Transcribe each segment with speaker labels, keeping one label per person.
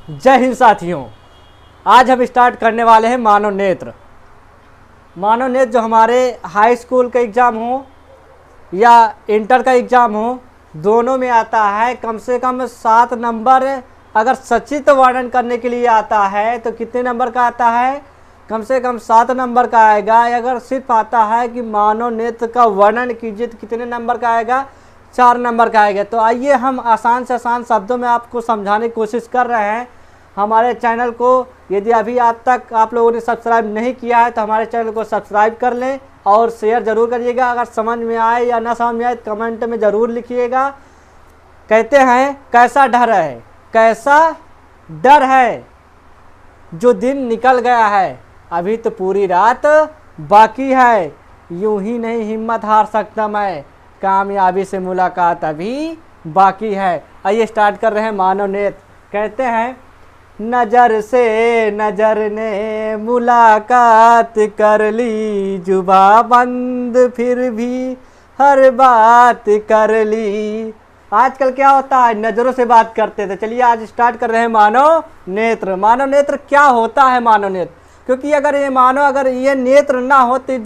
Speaker 1: जय हिंद साथियों। आज हम स्टार्ट करने वाले हैं मानव नेत्र। मानव नेत्र जो हमारे हाई स्कूल का एग्ज़ाम हो या इंटर का एग्ज़ाम हो, दोनों में आता है। कम से कम 7 नंबर अगर सचित्र वर्णन करने के लिए आता है तो कितने नंबर का आता है? कम से कम 7 नंबर का आएगा। अगर सिर्फ आता है कि मानव नेत्र का वर्णन कीजिए तो कितने नंबर का आएगा? 4 नंबर का आएगा। तो आइए हम आसान से आसान शब्दों में आपको समझाने की कोशिश कर रहे हैं। हमारे चैनल को यदि अभी तक आप लोगों ने सब्सक्राइब नहीं किया है तो हमारे चैनल को सब्सक्राइब कर लें और शेयर ज़रूर करिएगा। अगर समझ में आए या ना समझ में आए तो कमेंट में ज़रूर लिखिएगा। कहते हैं कैसा डर है, कैसा डर है जो दिन निकल गया है, अभी तो पूरी रात बाकी है। यूं ही नहीं हिम्मत हार सकता मैं, कामयाबी से मुलाकात अभी बाकी है। आइए स्टार्ट कर रहे हैं मानव नेत्र। कहते हैं नज़र से नज़र ने मुलाकात कर ली, जुबा बंद फिर भी हर बात कर ली। आजकल क्या होता है, नज़रों से बात करते थे। चलिए आज स्टार्ट कर रहे हैं मानव नेत्र। मानव नेत्र क्या होता है? मानव नेत्र, क्योंकि अगर ये नेत्र ना हो तो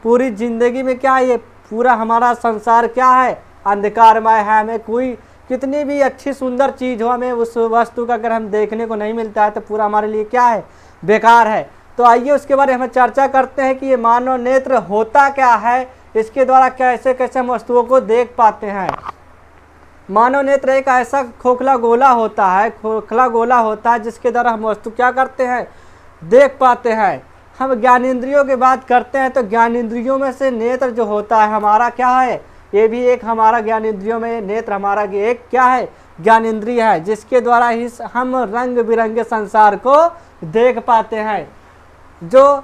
Speaker 1: पूरी ज़िंदगी में क्या है, ये पूरा हमारा संसार क्या है, अंधकारमय है। हमें कोई कितनी भी अच्छी सुंदर चीज़ हो, हमें उस वस्तु का अगर हम देखने को नहीं मिलता है तो पूरा हमारे लिए क्या है, बेकार है। तो आइए उसके बारे में हम चर्चा करते हैं कि ये मानव नेत्र होता क्या है, इसके द्वारा कैसे कैसे हम वस्तुओं को देख पाते हैं। मानव नेत्र एक ऐसा खोखला गोला होता है, जिसके द्वारा हम वस्तु क्या करते हैं, देख पाते हैं। हम ज्ञानेंद्रियों की बात करते हैं तो ज्ञानेंद्रियों में से नेत्र जो होता है हमारा क्या है, ये भी एक हमारा ज्ञानेंद्रियों में नेत्र हमारा एक क्या है, ज्ञानेंद्रिय है, जिसके द्वारा ही हम रंग बिरंगे संसार को देख पाते हैं। जो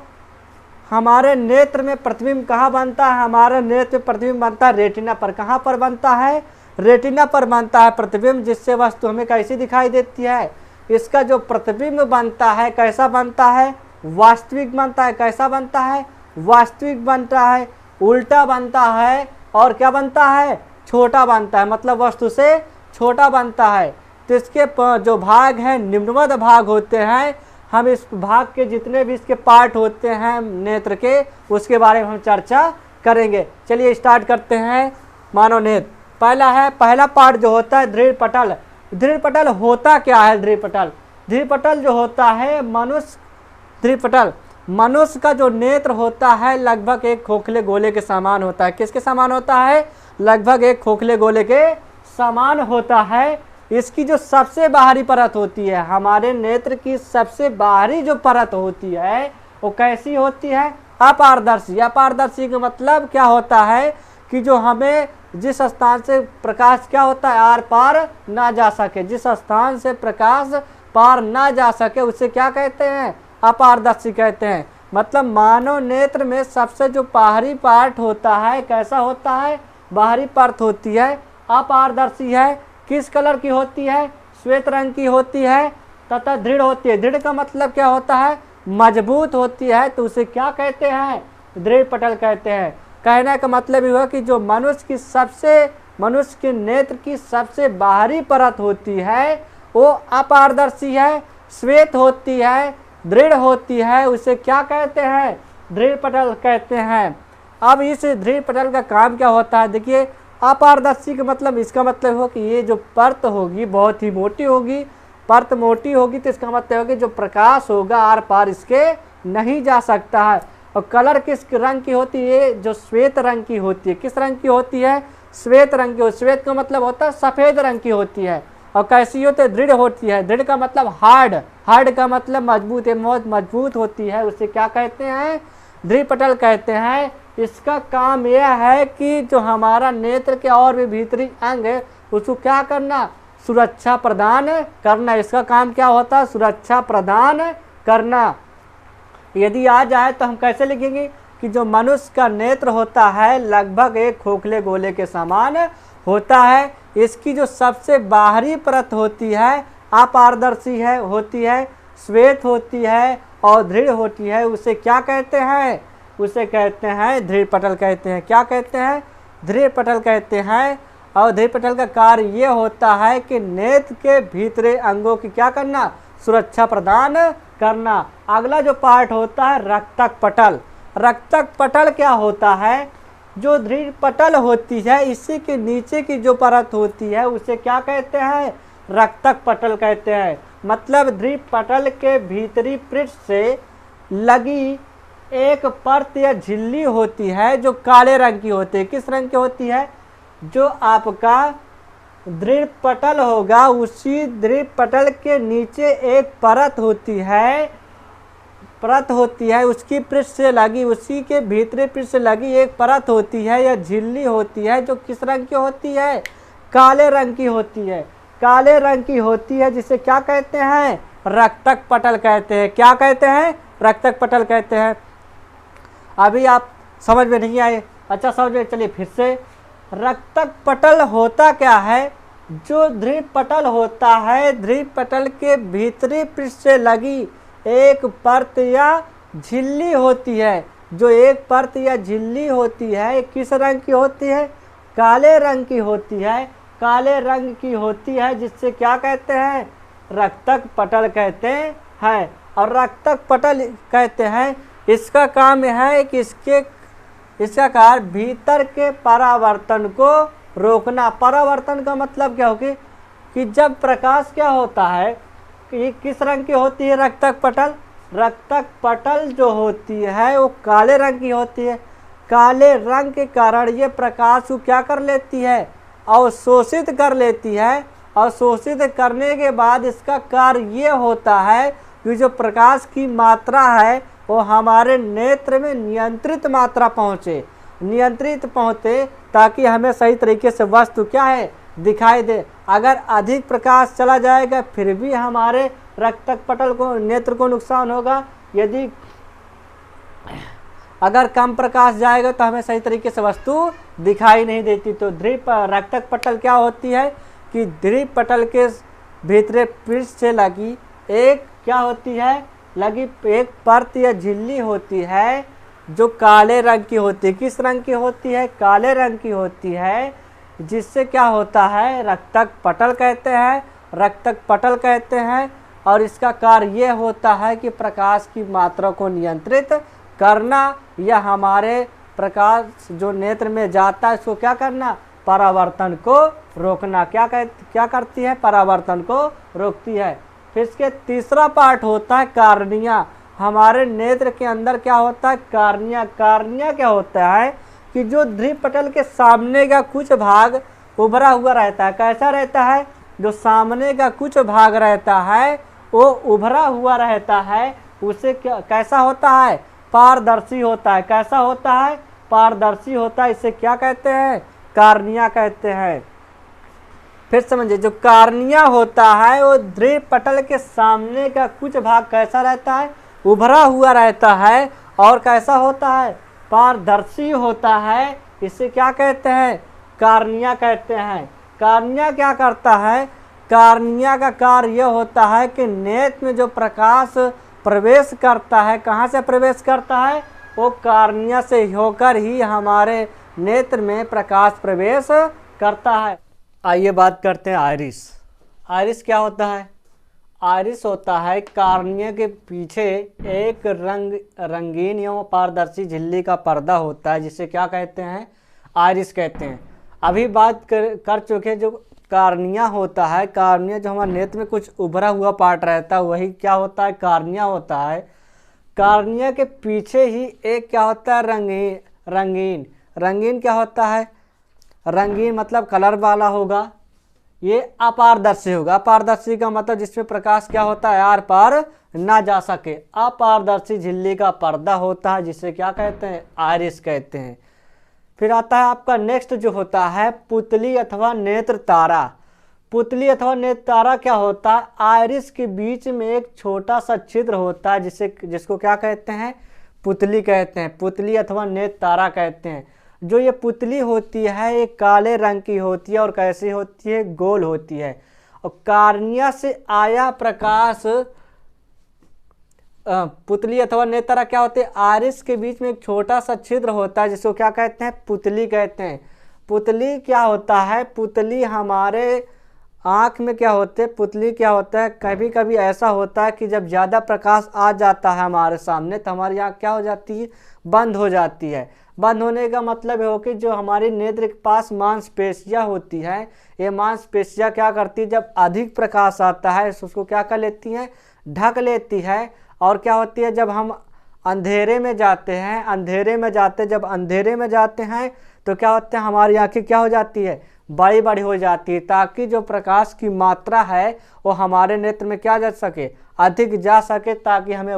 Speaker 1: हमारे नेत्र में प्रतिबिंब कहाँ बनता है? हमारे नेत्र में प्रतिबिंब बनता है रेटिना पर। कहाँ पर बनता है? रेटिना पर बनता है प्रतिबिंब, जिससे वस्तु हमें कैसी दिखाई देती है। इसका जो प्रतिबिंब बनता है कैसा बनता है? वास्तविक बनता है। कैसा बनता है? वास्तविक बनता है, उल्टा बनता है और क्या बनता है, छोटा बनता है, मतलब वस्तु से छोटा बनता है। तो इसके जो भाग हैं निम्नवत भाग होते हैं। हम इस भाग के जितने भी इसके पार्ट होते हैं नेत्र के, उसके बारे में हम चर्चा करेंगे। चलिए स्टार्ट करते हैं मानव नेत्र। पहला पार्ट जो होता है दृढ़ पटल। दृढ़ पटल होता क्या है? दृढ़ पटल जो होता है मनुष्य का जो नेत्र होता है लगभग एक खोखले गोले के समान होता है। किसके समान होता है? लगभग एक खोखले गोले के समान होता है। इसकी जो सबसे बाहरी परत होती है, हमारे नेत्र की सबसे बाहरी जो परत होती है वो कैसी होती है? अपारदर्शी। अपारदर्शी का मतलब क्या होता है कि जो हमें जिस स्थान से प्रकाश क्या होता है, आर पार ना जा सके, जिस स्थान से प्रकाश पार ना जा सके उसे क्या कहते हैं? अपारदर्शी कहते हैं। मतलब मानव नेत्र में सबसे जो बाहरी पार्ट होता है कैसा होता है? बाहरी परत होती है, अपारदर्शी है। किस कलर की होती है? श्वेत रंग की होती है तथा दृढ़ होती है। दृढ़ का मतलब क्या होता है? मजबूत होती है। तो उसे क्या कहते हैं? दृढ़ पटल कहते हैं। कहने का मतलब ये हुआ कि जो मनुष्य के नेत्र की सबसे बाहरी परत होती है वो अपारदर्शी है, श्वेत होती है, दृढ़ होती है, उसे क्या कहते हैं? दृढ़ पटल कहते हैं। अब इस दृढ़ पटल का काम क्या होता है? देखिए, अपारदर्शी का मतलब इसका मतलब हो कि ये जो परत होगी बहुत ही मोटी होगी। परत मोटी होगी तो इसका मतलब होगा जो प्रकाश होगा आर पार इसके नहीं जा सकता है। और कलर किस रंग की होती है? जो श्वेत रंग की होती है। किस रंग की होती है? श्वेत रंग की। श्वेत का मतलब होता है सफ़ेद रंग की होती है। और कैसी होती है? दृढ़ होती है। दृढ़ का मतलब हार्ड। हार्ड का मतलब मजबूत है, बहुत मजबूत होती है। उसे क्या कहते हैं? दृढ़ पटल कहते हैं। इसका काम यह है कि जो हमारा नेत्र के और भी भीतरी अंग है उसको क्या करना? सुरक्षा प्रदान करना। इसका काम क्या होता है? सुरक्षा प्रदान करना। यदि आ जाए तो हम कैसे लिखेंगे कि जो मनुष्य का नेत्र होता है लगभग एक खोखले गोले के समान होता है। इसकी जो सबसे बाहरी परत होती है अपारदर्शी होती है, श्वेत होती है और दृढ़ होती है। उसे क्या कहते हैं? उसे कहते हैं दृढ़ पटल कहते हैं। क्या कहते हैं? दृढ़ पटल कहते हैं। और दृढ़ पटल का कार्य ये होता है कि नेत्र के भीतरे अंगों की क्या करना? सुरक्षा प्रदान करना। अगला जो पार्ट होता है रक्तक पटल। रक्तक पटल क्या होता है? जो दृढ़ पटल होती है इसी के नीचे की जो परत होती है उसे क्या कहते हैं? रक्तक पटल कहते हैं। मतलब दृढ़ पटल के भीतरी पृष्ठ से लगी एक परत या झिल्ली होती है जो काले रंग की होती है। किस रंग की होती है? जो आपका दृढ़ पटल होगा उसी दृढ़ पटल के नीचे एक परत होती है, उसकी पृष्ठ से लगी, उसी के भीतरी पृष्ठ से लगी एक परत होती है या झिल्ली होती है जो किस रंग की होती है? काले रंग की होती है। काले रंग की होती है जिसे क्या कहते हैं? रक्तक पटल कहते हैं। क्या कहते हैं? रक्तक पटल कहते हैं। अभी आप समझ में नहीं आए? अच्छा समझ में, चलिए फिर से। रक्तक पटल होता क्या है? जो दृढ़ पटल होता है, दृढ़ पटल के भीतरी पृष्ठ से लगी एक परत या झिल्ली होती है। जो एक परत या झिल्ली होती है किस रंग की होती है? काले रंग की होती है। काले रंग की होती है जिससे क्या कहते हैं? रक्तक पटल कहते हैं। और रक्तक पटल कहते हैं, इसका काम है कि इसका कार्य भीतर के परावर्तन को रोकना। परावर्तन का मतलब क्या होगी? कि जब प्रकाश क्या होता है कि किस रंग की होती है रक्तक पटल? रक्तक पटल जो होती है वो काले रंग की होती है। काले रंग के कारण ये प्रकाश को क्या कर लेती है? अवशोषित कर लेती है। अवशोषित करने के बाद इसका कार्य ये होता है कि जो प्रकाश की मात्रा है वो हमारे नेत्र में नियंत्रित मात्रा पहुँचे, नियंत्रित पहुँचे ताकि हमें सही तरीके से वस्तु क्या है? दिखाई दे। अगर अधिक प्रकाश चला जाएगा फिर भी हमारे रक्तक पटल को, नेत्र को नुकसान होगा। यदि अगर कम प्रकाश जाएगा तो हमें सही तरीके से वस्तु दिखाई नहीं देती। तो रक्तक पटल क्या होती है कि दृढ़ पटल के भीतरे पृष्ठ से लगी एक क्या होती है? लगी एक परत या झिल्ली होती है जो काले रंग की होती है। किस रंग की होती है? काले रंग की होती है। जिससे क्या होता है? रक्तक पटल कहते हैं। रक्तक पटल कहते हैं। और इसका कार्य ये होता है कि प्रकाश की मात्रा को नियंत्रित करना या हमारे प्रकाश जो नेत्र में जाता है इसको क्या करना? परावर्तन को रोकना। क्या करती है? परावर्तन को रोकती है। फिर इसके तीसरा पार्ट होता है कार्निया। हमारे नेत्र के अंदर क्या होता है? कार्निया। कार्निया क्या होता है कि जो दृढ़ पटल के सामने का कुछ भाग उभरा हुआ रहता है। कैसा रहता है? जो सामने का कुछ भाग रहता है वो उभरा हुआ रहता है। उसे कैसा होता है? पारदर्शी होता है। कैसा होता है? पारदर्शी होता है। इसे क्या कहते हैं? कार्निया कहते हैं। फिर समझिए, जो कार्निया होता है वो दृढ़ पटल के सामने का कुछ भाग कैसा रहता है? उभरा हुआ रहता है। और कैसा होता है? पारदर्शी होता है। इसे क्या कहते हैं? कार्निया कहते हैं। कार्निया क्या करता है? कार्निया का कार्य यह होता है कि नेत्र में जो प्रकाश प्रवेश करता है, कहाँ से प्रवेश करता है? वो कार्निया से होकर ही हमारे नेत्र में प्रकाश प्रवेश करता है। आइए बात करते हैं आइरिस। आइरिस क्या होता है? आइरिस होता है कार्निया के पीछे एक रंगीन एवं पारदर्शी झिल्ली का पर्दा होता है जिसे क्या कहते हैं? आइरिस कहते हैं। अभी बात कर चुके जो कार्निया होता है। कार्निया जो हमारे नेत्र में कुछ उभरा हुआ पार्ट रहता है वही क्या होता है? कार्निया होता है। कार्निया के पीछे ही एक क्या होता है? रंगीन। रंगीन क्या होता है? रंगीन मतलब कलर वाला होगा। ये अपारदर्शी होगा। अपारदर्शी का मतलब जिसमें प्रकाश क्या होता है? आर पार ना जा सके। अपारदर्शी झिल्ली का पर्दा होता है जिसे क्या कहते हैं? आइरिस कहते हैं। फिर आता है आपका नेक्स्ट जो होता है पुतली अथवा नेत्र तारा। पुतली अथवा नेत्र तारा क्या होता है? आइरिस के बीच में एक छोटा सा छिद्र होता है जिसको क्या कहते हैं? पुतली कहते हैं। पुतली अथवा नेत्र तारा कहते हैं। जो ये पुतली होती है ये काले रंग की होती है और कैसी होती है? गोल होती है। और कार्निया से आया प्रकाश पुतली अथवा नेत्र तारा क्या होते हैं? आइरिस के बीच में एक छोटा सा छिद्र होता है जिसको क्या कहते हैं? पुतली कहते हैं। पुतली क्या होता है? पुतली हमारे आँख में क्या होते हैं, पुतली क्या होता है, कभी कभी ऐसा होता है कि जब ज़्यादा प्रकाश आ जाता है हमारे सामने तो हमारी आँख क्या हो जाती है, बंद हो जाती है। बंद होने का मतलब हो कि जो हमारी नेत्र के पास मांसपेशियाँ होती हैं, ये मांसपेशियाँ क्या करती है, जब अधिक प्रकाश आता है उसको क्या कर लेती हैं, ढक लेती है। और क्या होती है, जब हम अंधेरे में जाते हैं, जब अंधेरे में जाते हैं तो क्या होता है, हमारी आंखें क्या हो जाती है, बड़ी बड़ी हो जाती है, ताकि जो प्रकाश की मात्रा है वो हमारे नेत्र में क्या जा सके, अधिक जा सके, ताकि हमें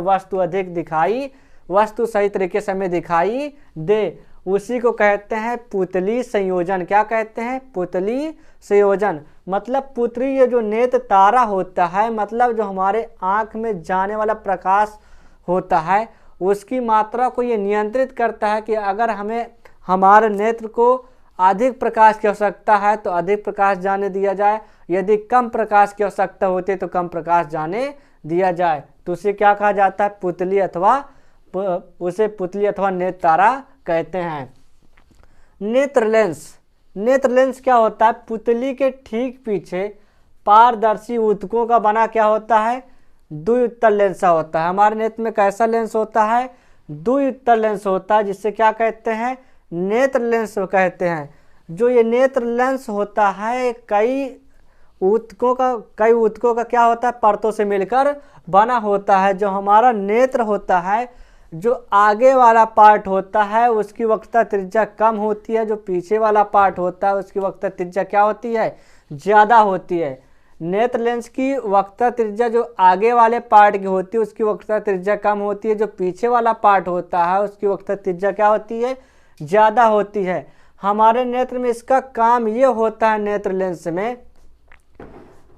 Speaker 1: वस्तु सही तरीके से हमें दिखाई दे। उसी को कहते हैं पुतली संयोजन। क्या कहते हैं, पुतली संयोजन। मतलब पुतली, ये जो नेत्र तारा होता है, मतलब जो हमारे आँख में जाने वाला प्रकाश होता है, उसकी मात्रा को ये नियंत्रित करता है कि अगर हमें हमारे नेत्र को अधिक प्रकाश की आवश्यकता है तो अधिक प्रकाश जाने दिया जाए, यदि कम प्रकाश की आवश्यकता होती है तो कम प्रकाश जाने दिया जाए। तो उसे क्या कहा जाता है, उसे पुतली अथवा नेत्र तारा कहते हैं। नेत्र लेंस क्या होता है, पुतली के ठीक पीछे पारदर्शी ऊतकों का बना क्या होता है, द्विउत्तल लेंस होता है। हमारे नेत्र में कैसा लेंस होता है, द्विउत्तल लेंस होता है, जिससे क्या कहते हैं, नेत्र लेंस कहते हैं। जो ये नेत्र लेंस होता है कई ऊतकों का क्या होता है, परतों से मिलकर बना होता है। जो हमारा नेत्र होता है, जो आगे वाला पार्ट होता है उसकी वक्रता त्रिज्या कम होती है, जो पीछे वाला पार्ट होता है उसकी वक्रता त्रिज्या क्या होती है, ज़्यादा होती है। नेत्र लेंस की वक्रता त्रिज्या जो आगे वाले पार्ट की होती है उसकी वक्रता त्रिज्या कम होती है, जो पीछे वाला पार्ट होता है उसकी वक्रता त्रिज्या क्या होती है, ज़्यादा होती है। हमारे नेत्र में इसका काम ये होता है, नेत्र लेंस में,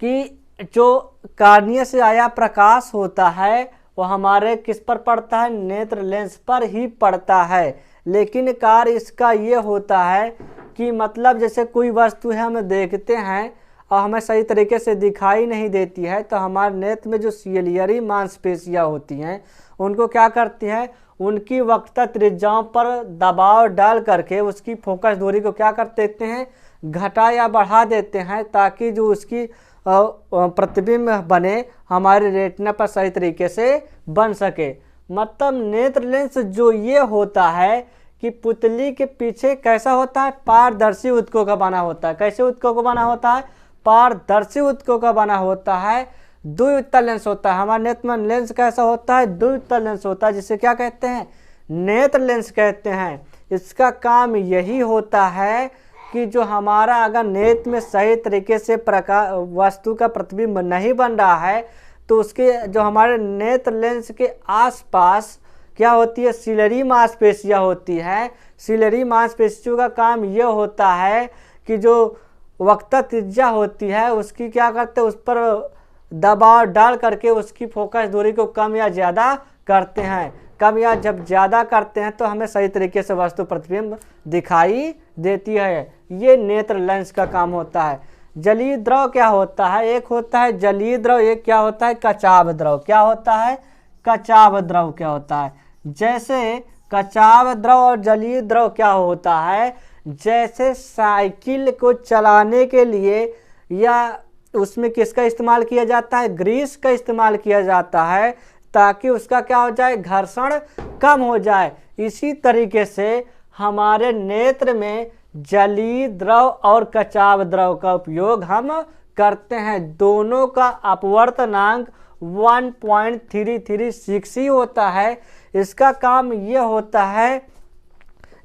Speaker 1: कि जो कार्निया से आया प्रकाश होता है वो हमारे किस पर पड़ता है, नेत्र लेंस पर ही पड़ता है। लेकिन कार्य इसका ये होता है कि मतलब जैसे कोई वस्तु है हम देखते हैं और हमें सही तरीके से दिखाई नहीं देती है, तो हमारे नेत्र में जो सीलियरी मांसपेशियाँ होती हैं उनको क्या करती हैं, उनकी वक्रता त्रिज्याओं पर दबाव डाल करके उसकी फोकस दूरी को क्या कर देते हैं, घटा या बढ़ा देते हैं, ताकि जो उसकी प्रतिबिंब बने हमारे रेटिना पर सही तरीके से बन सके। मतलब नेत्र लेंस जो ये होता है कि पुतली के पीछे कैसा होता है, पारदर्शी ऊतकों का बना होता है। कैसे ऊतकों का बना होता है, पारदर्शी ऊतकों का बना होता है। द्विउत्तल लेंस होता है हमारे नेत्र में। लेंस कैसा होता है, द्विउत्तल लेंस होता है, जिसे क्या कहते हैं, नेत्र लेंस कहते हैं। इसका काम यही होता है कि जो हमारा अगर नेत्र में सही तरीके से वस्तु का प्रतिबिंब नहीं बन रहा है तो उसके जो हमारे नेत्र लेंस के आसपास क्या होती है, सीलरी मांसपेशियाँ होती है। सीलरी मांसपेशियों का काम ये होता है कि जो वक्रता त्रिज्या होती है उसकी क्या करते हैं, उस पर दबाव डाल करके उसकी फोकस दूरी को कम या ज़्यादा करते हैं। कम या जब ज़्यादा करते हैं तो हमें सही तरीके से वस्तु प्रतिबिंब दिखाई देती है। ये नेत्र लेंस का काम होता है। जलीय द्रव क्या होता है, एक होता है जलीय द्रव, एक क्या होता है, कचाव द्रव। क्या होता है, कचाव द्रव क्या होता है। जैसे कचाव द्रव और जलीय द्रव क्या होता है, जैसे साइकिल को चलाने के लिए या उसमें किसका इस्तेमाल किया जाता है, ग्रीस का इस्तेमाल किया जाता है, ताकि उसका क्या हो जाए, घर्षण कम हो जाए। इसी तरीके से हमारे नेत्र में जलीय द्रव और कचाव द्रव का उपयोग हम करते हैं। दोनों का अपवर्तनांक 1.336 ही होता है। इसका काम ये होता है,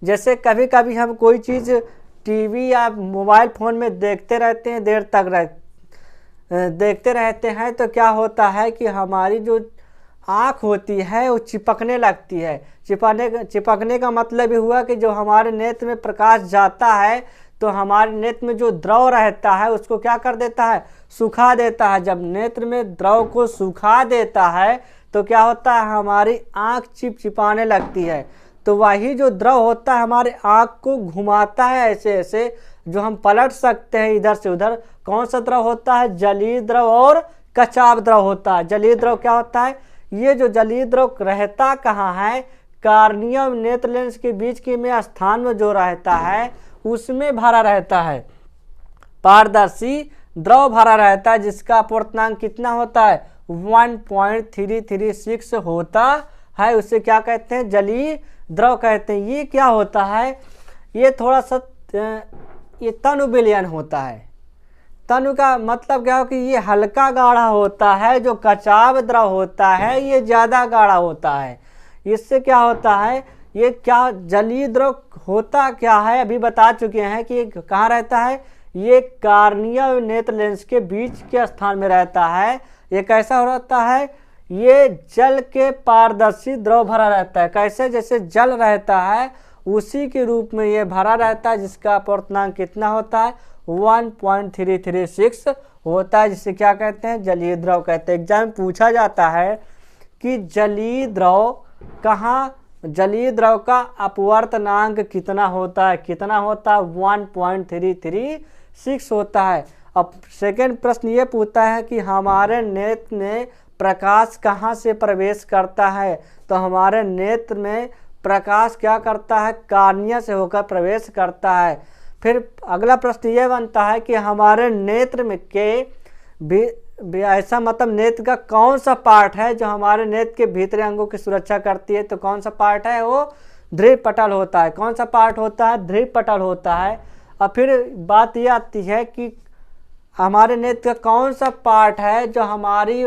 Speaker 1: जैसे कभी कभी हम कोई चीज़ टीवी या मोबाइल फ़ोन में देखते रहते हैं, देर तक देखते रहते हैं, तो क्या होता है कि हमारी जो आँख होती है वो चिपकने लगती है। चिपकने का मतलब ये हुआ कि जो हमारे नेत्र में प्रकाश जाता है तो हमारे नेत्र में जो द्रव रहता है उसको क्या कर देता है, सुखा देता है। जब नेत्र में द्रव को सुखा देता है तो क्या होता है, हमारी आँख चिपचिपाने लगती है। तो वही जो द्रव होता है हमारे आँख को घुमाता है ऐसे ऐसे, जो हम पलट सकते हैं इधर से उधर। कौन सा द्रव होता है, जलीय द्रव और कचाव द्रव होता है। जलीय द्रव क्या होता है, ये जो जलीय द्रव रहता कहाँ है, कार्निया और नेत्र लेंस के बीच के में स्थान में जो रहता है उसमें भरा रहता है। पारदर्शी द्रव भरा रहता है जिसका अपूर्णांक कितना होता है 1.336 होता है, उसे क्या कहते हैं, जलीय द्रव कहते हैं। ये क्या होता है, ये थोड़ा सा ये तनु विलयन होता है। तनु का मतलब क्या हो कि ये हल्का गाढ़ा होता है, जो कचाव द्रव होता है ये ज़्यादा गाढ़ा होता है। इससे क्या होता है, ये क्या जलीय द्रव होता क्या है अभी बता चुके हैं कि कहाँ रहता है, ये कार्निया और नेत्र लेंस के बीच के स्थान में रहता है। ये कैसा रहता है, ये जल के पारदर्शी द्रव भरा रहता है। कैसे, जैसे जल रहता है उसी के रूप में ये भरा रहता है, जिसका अपूर्णांक कितना होता है 1.336 होता है, जिसे क्या कहते हैं, जलीय द्रव कहते हैं। एग्जाम में पूछा जाता है कि जलीय द्रव कहाँ, जलीय द्रव का अपवर्तनांक कितना होता है, कितना होता है 1.336 होता है। अब सेकेंड प्रश्न ये पूछता है कि हमारे नेत्र में प्रकाश कहाँ से प्रवेश करता है, तो हमारे नेत्र में प्रकाश क्या करता है, कार्निया से होकर प्रवेश करता है। फिर अगला प्रश्न ये बनता है कि हमारे नेत्र में के भी ऐसा मतलब नेत्र का कौन सा पार्ट है जो हमारे नेत्र के भीतरी अंगों की सुरक्षा करती है, तो कौन सा पार्ट है, वो दृढ़ पटल होता है। कौन सा पार्ट होता है, दृढ़ पटल होता है। और फिर बात ये आती है कि हमारे नेत्र का कौन सा पार्ट है जो हमारी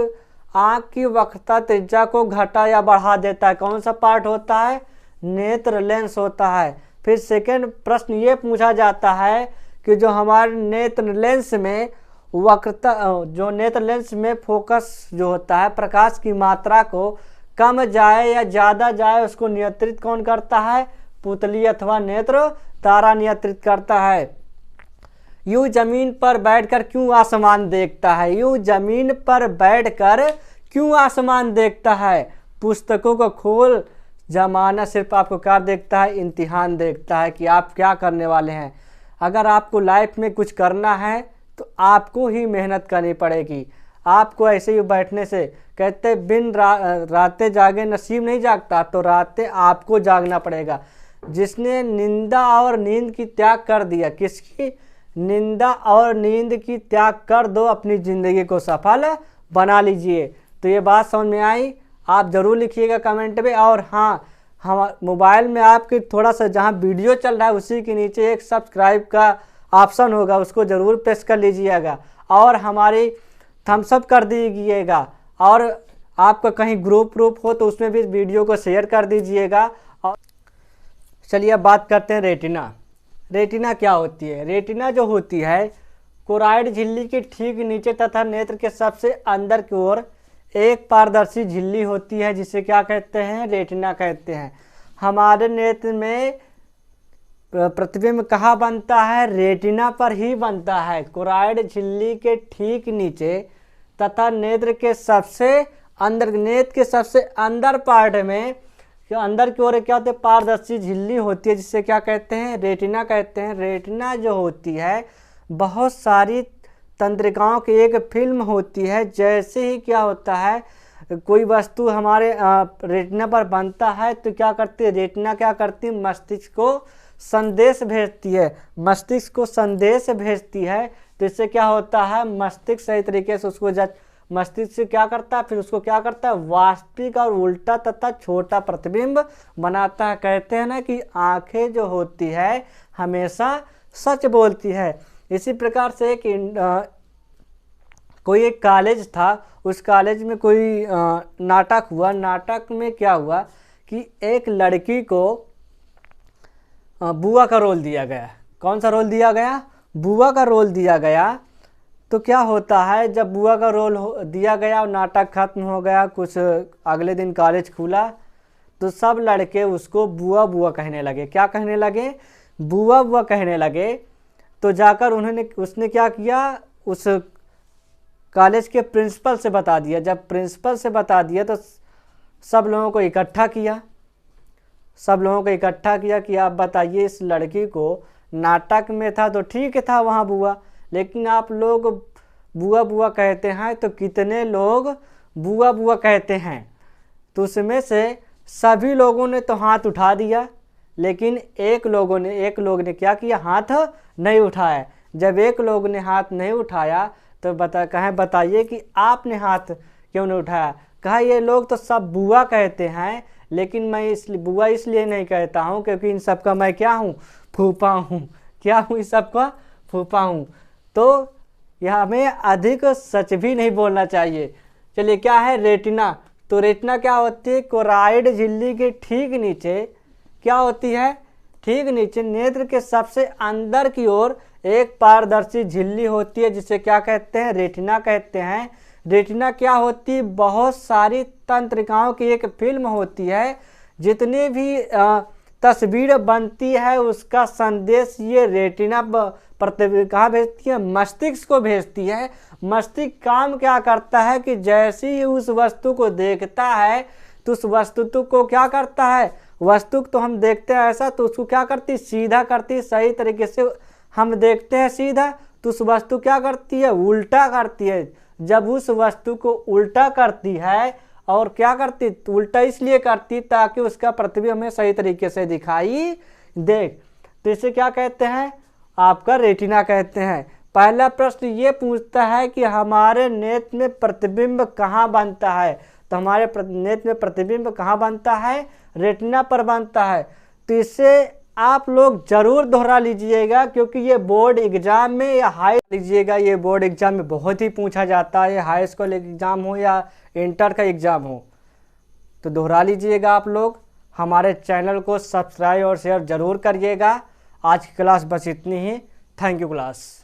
Speaker 1: आँख की वक्रता त्रिज्या को घटा या बढ़ा देता है, कौन सा पार्ट होता है, नेत्र लेंस होता है। फिर सेकेंड प्रश्न ये पूछा जाता है कि जो हमारे नेत्र लेंस में वक्रता, जो नेत्र लेंस में फोकस जो होता है, प्रकाश की मात्रा को कम जाए या ज़्यादा जाए उसको नियंत्रित कौन करता है, पुतली अथवा नेत्र तारा नियंत्रित करता है। यूं जमीन पर बैठकर क्यों आसमान देखता है, यूं जमीन पर बैठकर क्यों आसमान देखता है, पुस्तकों को खोल जमाना सिर्फ आपको क्या देखता है, इम्तिहान देखता है कि आप क्या करने वाले हैं। अगर आपको लाइफ में कुछ करना है तो आपको ही मेहनत करनी पड़ेगी। आपको ऐसे ही बैठने से, कहते बिन रातें जागे नसीब नहीं जागता, तो रातें आपको जागना पड़ेगा। जिसने निंदा और नींद की त्याग कर दिया, किसकी, निंदा और नींद की त्याग कर दो, अपनी ज़िंदगी को सफल बना लीजिए। तो ये बात समझ में आई, आप ज़रूर लिखिएगा कमेंट में। और हाँ, हम मोबाइल में आपके थोड़ा सा जहाँ वीडियो चल रहा है उसी के नीचे एक सब्सक्राइब का ऑप्शन होगा, उसको ज़रूर प्रेस कर लीजिएगा और हमारी थम्स अप कर दीजिएगा। और आपका कहीं ग्रुप हो तो उसमें भी वीडियो को शेयर कर दीजिएगा। और चलिए अब बात करते हैं रेटिना। रेटिना क्या होती है, रेटिना जो होती है कोराइड झिल्ली के ठीक नीचे तथा नेत्र के सबसे अंदर की ओर एक पारदर्शी झिल्ली होती है, जिसे क्या कहते हैं, रेटिना कहते हैं। हमारे नेत्र में प्रतिबिंब कहाँ बनता है, रेटिना पर ही बनता है। कोराइड झिल्ली के ठीक नीचे तथा नेत्र के सबसे अंदर, नेत्र के सबसे अंदर पार्ट में अंदर की ओर क्या होते हैं, पारदर्शी झिल्ली होती है, जिसे क्या कहते हैं, रेटिना कहते हैं। रेटिना जो होती है बहुत सारी तंत्रिकाओं की एक फिल्म होती है। जैसे ही क्या होता है, कोई वस्तु हमारे रेटिना पर बनता है तो क्या करती है, रेटिना क्या करती है, मस्तिष्क को संदेश भेजती है, मस्तिष्क को संदेश भेजती है। तो इससे क्या होता है, मस्तिष्क सही तरीके से उसको मस्तिष्क से क्या करता है, फिर उसको क्या करता है, वास्तविक और उल्टा तथा छोटा प्रतिबिंब बनाता है। कहते हैं ना कि आंखें जो होती है हमेशा सच बोलती है। इसी प्रकार से कोई एक कॉलेज था, उस कॉलेज में कोई नाटक हुआ। नाटक में क्या हुआ कि एक लड़की को बुआ का रोल दिया गया। कौन सा रोल दिया गया, बुआ का रोल दिया गया। तो क्या होता है, जब बुआ का रोल दिया गया और नाटक खत्म हो गया, कुछ अगले दिन कॉलेज खुला तो सब लड़के उसको बुआ बुआ कहने लगे। क्या कहने लगे, बुआ बुआ कहने लगे। तो जाकर उसने क्या किया, उस कॉलेज के प्रिंसिपल से बता दिया। जब प्रिंसिपल से बता दिया तो सब लोगों को इकट्ठा किया, सब लोगों को इकट्ठा किया कि आप बताइए, इस लड़की को नाटक में था तो ठीक था वहाँ बुआ, लेकिन आप लोग बुआ बुआ कहते हैं तो कितने लोग बुआ बुआ कहते हैं। तो उसमें से सभी लोगों ने तो हाथ उठा दिया, लेकिन एक लोग ने क्या किया, हाथ नहीं उठाया। जब एक लोग ने हाथ नहीं उठाया तो बताइए कि आपने हाथ क्यों नहीं उठाया। कहा ये लोग तो सब बुआ कहते हैं, लेकिन मैं बुआ इसलिए नहीं कहता हूँ क्योंकि इन सब का मैं क्या हूँ, फूफा हूँ। क्या हूँ, इस सब का फूफा हूँ। तो यह हमें अधिक सच भी नहीं बोलना चाहिए। चलिए, क्या है रेटिना। तो रेटिना क्या होती है, कोराइड झिल्ली के ठीक नीचे क्या होती है, ठीक नीचे नेत्र के सबसे अंदर की ओर एक पारदर्शी झिल्ली होती है, जिसे क्या कहते हैं, रेटिना कहते हैं। रेटिना क्या होती है, बहुत सारी तंत्रिकाओं की एक फिल्म होती है। जितनी भी तस्वीर बनती है उसका संदेश ये रेटिना कहाँ भेजती है, मस्तिष्क को भेजती है। मस्तिष्क काम क्या करता है कि जैसे ही उस वस्तु को देखता है तो उस वस्तु को क्या करता है, वस्तु तो हम देखते हैं ऐसा, तो उसको क्या करती, सीधा करती। सही तरीके से हम देखते हैं सीधा, तो उस वस्तु क्या करती है, उल्टा करती है। जब उस वस्तु को उल्टा करती है, और क्या करती, तो उल्टा इसलिए करती ताकि उसका प्रतिबिंब हमें सही तरीके से दिखाई दे। तो इसे क्या कहते हैं, आपका रेटिना कहते हैं। पहला प्रश्न ये पूछता है कि हमारे नेत्र में प्रतिबिंब कहाँ बनता है। तो हमारे नेत्र में प्रतिबिंब कहाँ बनता है, रेटिना पर बनता है। तो इसे आप लोग जरूर दोहरा लीजिएगा, क्योंकि ये बोर्ड एग्जाम में या हाई लीजिएगा, ये बोर्ड एग्जाम में बहुत ही पूछा जाता है, हाई स्कूल एग्जाम हो या इंटर का एग्जाम हो। तो दोहरा लीजिएगा आप लोग। हमारे चैनल को सब्सक्राइब और शेयर जरूर करिएगा। आज की क्लास बस इतनी ही। Thank you class.